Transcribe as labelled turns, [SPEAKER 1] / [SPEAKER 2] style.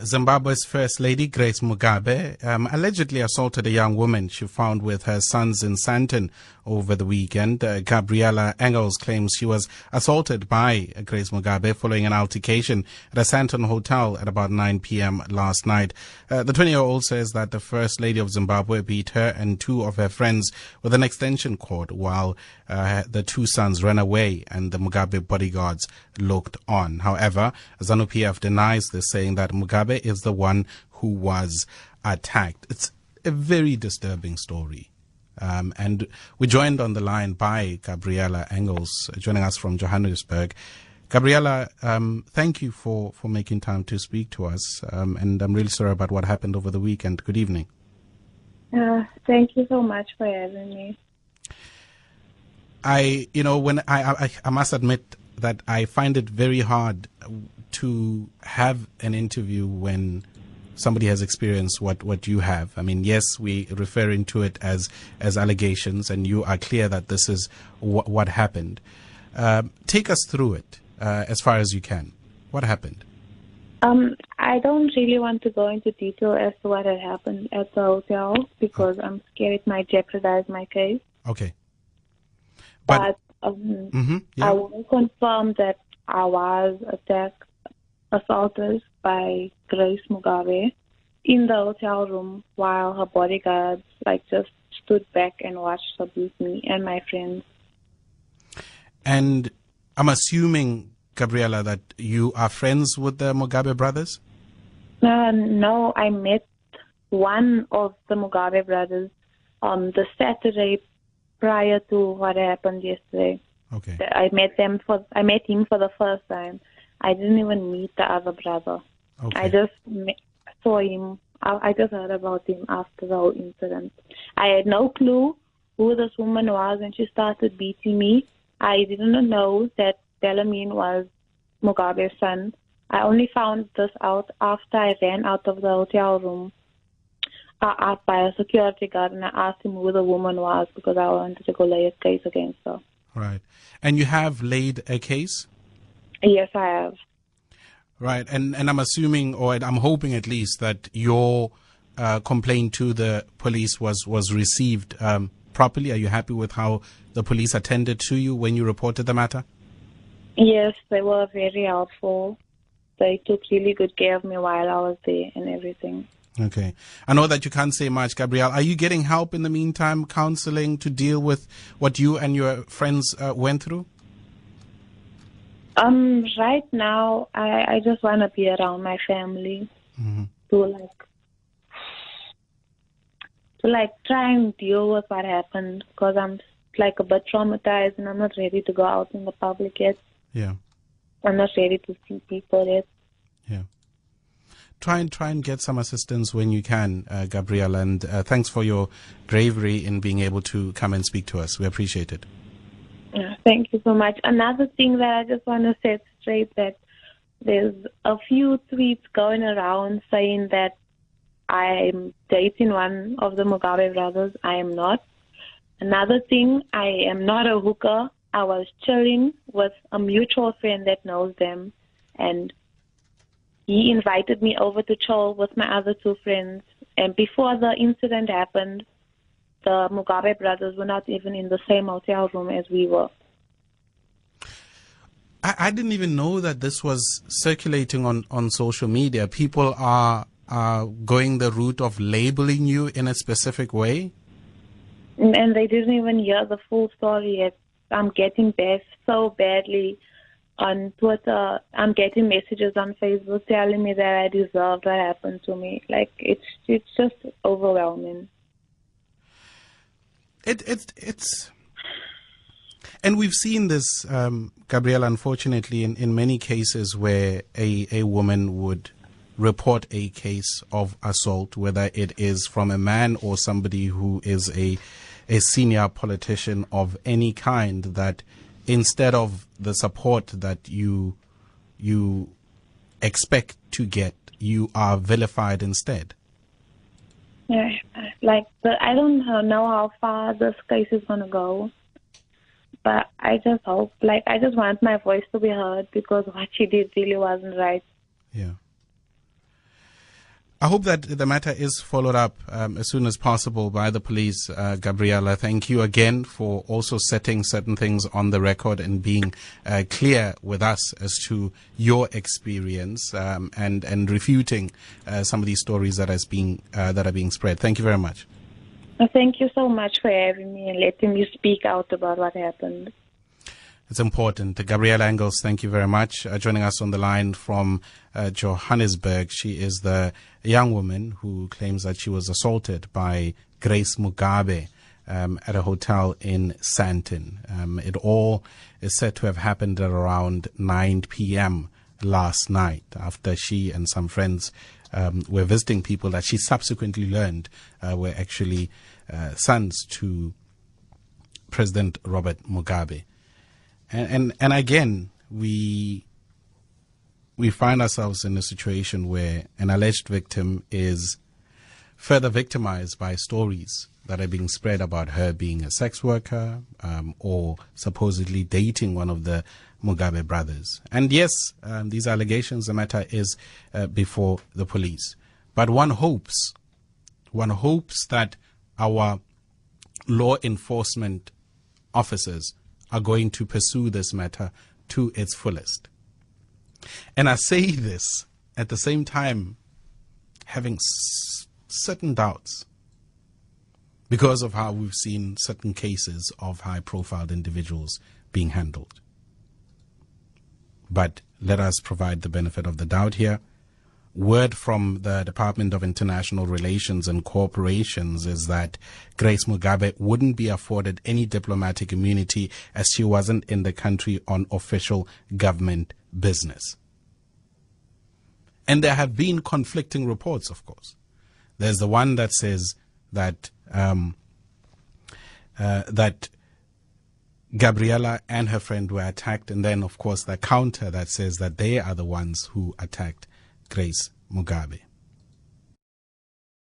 [SPEAKER 1] Zimbabwe's First Lady, Grace Mugabe, allegedly assaulted a young woman she found with her sons in Sandton over the weekend. Gabriella Engels claims she was assaulted by Grace Mugabe following an altercation at a Sandton hotel at about 9 p.m. last night. The 20-year-old says that the First Lady of Zimbabwe beat her and two of her friends with an extension cord while the two sons ran away and the Mugabe bodyguards looked on. However, ZANU-PF denies this, saying that Mugabe is the one who was attacked. It's a very disturbing story. And we're joined on the line by Gabriella Engels, joining us from Johannesburg. Gabriella, thank you for making time to speak to us. And I'm really sorry about what happened over the weekend. Good evening.
[SPEAKER 2] Thank you so much for having me.
[SPEAKER 1] I must admit that I find it very hard to have an interview when somebody has experienced what you have. I mean, yes, we're referring to it as allegations, and you are clear that this is what happened. Take us through it as far as you can. What happened?
[SPEAKER 2] I don't really want to go into detail as to what had happened at the hotel because I'm scared it might jeopardize my case.
[SPEAKER 1] Okay.
[SPEAKER 2] But I
[SPEAKER 1] yeah.
[SPEAKER 2] will confirm that I was assaulted by Grace Mugabe in the hotel room while her bodyguards just stood back and watched her beat me and my friends.
[SPEAKER 1] And I'm assuming, Gabriella, that you are friends with the Mugabe brothers?
[SPEAKER 2] No, I met one of the Mugabe brothers on the Saturday prior to what happened yesterday.
[SPEAKER 1] Okay.
[SPEAKER 2] I met him for the first time. I didn't even meet the other brother.
[SPEAKER 1] Okay.
[SPEAKER 2] I just saw him. I just heard about him after the whole incident. I had no clue who this woman was when she started beating me. I didn't know that Bellarmine was Mugabe's son. I only found this out after I ran out of the hotel room asked by a security guard, and I asked him who the woman was because I wanted to go lay a case against her.
[SPEAKER 1] Right. And you have laid a case?
[SPEAKER 2] Yes, I have.
[SPEAKER 1] Right. And I'm assuming, or I'm hoping at least, that your complaint to the police was received properly. Are you happy with how the police attended to you when you reported the matter?
[SPEAKER 2] Yes, they were very helpful. They took really good care of me while I was there and everything.
[SPEAKER 1] Okay. I know that you can't say much, Gabrielle. Are you getting help in the meantime, counseling to deal with what you and your friends went through?
[SPEAKER 2] Right now, I just want to be around my family to try and deal with what happened because I'm a bit traumatized and I'm not ready to go out in the public yet.
[SPEAKER 1] Yeah.
[SPEAKER 2] I'm not ready to see people yet.
[SPEAKER 1] Yeah. Try and get some assistance when you can, Gabrielle, and thanks for your bravery in being able to come and speak to us. We appreciate it.
[SPEAKER 2] Yeah, thank you so much. Another thing that I just want to set straight, that there's a few tweets going around saying that I'm dating one of the Mugabe brothers. I am not. Another thing, I am not a hooker. I was chilling with a mutual friend that knows them, and he invited me over to chill with my other two friends. And before the incident happened, the Mugabe brothers were not even in the same hotel room as we were.
[SPEAKER 1] I didn't even know that this was circulating on social media. People are going the route of labeling you in a specific way.
[SPEAKER 2] And they didn't even hear the full story yet. I'm getting bashed so badly on Twitter. I'm getting messages on Facebook telling me that I deserved what happened to me. It's just overwhelming.
[SPEAKER 1] It's and we've seen this, Gabrielle, unfortunately, in many cases where a woman would report a case of assault, whether it is from a man or somebody who is a senior politician of any kind, that instead of the support that you expect to get, you are vilified instead.
[SPEAKER 2] Yeah, I don't know how far this case is going to go, but I just hope, I just want my voice to be heard because what she did really wasn't right.
[SPEAKER 1] Yeah. I hope that the matter is followed up as soon as possible by the police. Gabriella, thank you again for also setting certain things on the record and being clear with us as to your experience and refuting some of these stories that are being spread. Thank you very much.
[SPEAKER 2] Thank you so much for having me and letting me speak out about what happened.
[SPEAKER 1] It's important. Gabriella Engels, thank you very much. Joining us on the line from Johannesburg. She is the young woman who claims that she was assaulted by Grace Mugabe at a hotel in Sandton. It all is said to have happened at around 9 p.m. last night after she and some friends were visiting people that she subsequently learned were actually sons to President Robert Mugabe. And again, we find ourselves in a situation where an alleged victim is further victimized by stories that are being spread about her being a sex worker or supposedly dating one of the Mugabe brothers. And yes, these allegations, the matter is before the police. But one hopes that our law enforcement officers are going to pursue this matter to its fullest. And I say this at the same time having certain doubts because of how we've seen certain cases of high-profile individuals being handled. But let us provide the benefit of the doubt here. Word from the Department of International Relations and Corporations is that Grace Mugabe wouldn't be afforded any diplomatic immunity as she wasn't in the country on official government business. And there have been conflicting reports, of course. There's the one that says that that Gabriella and her friend were attacked, and then, of course, the counter that says that they are the ones who attacked Grace Mugabe.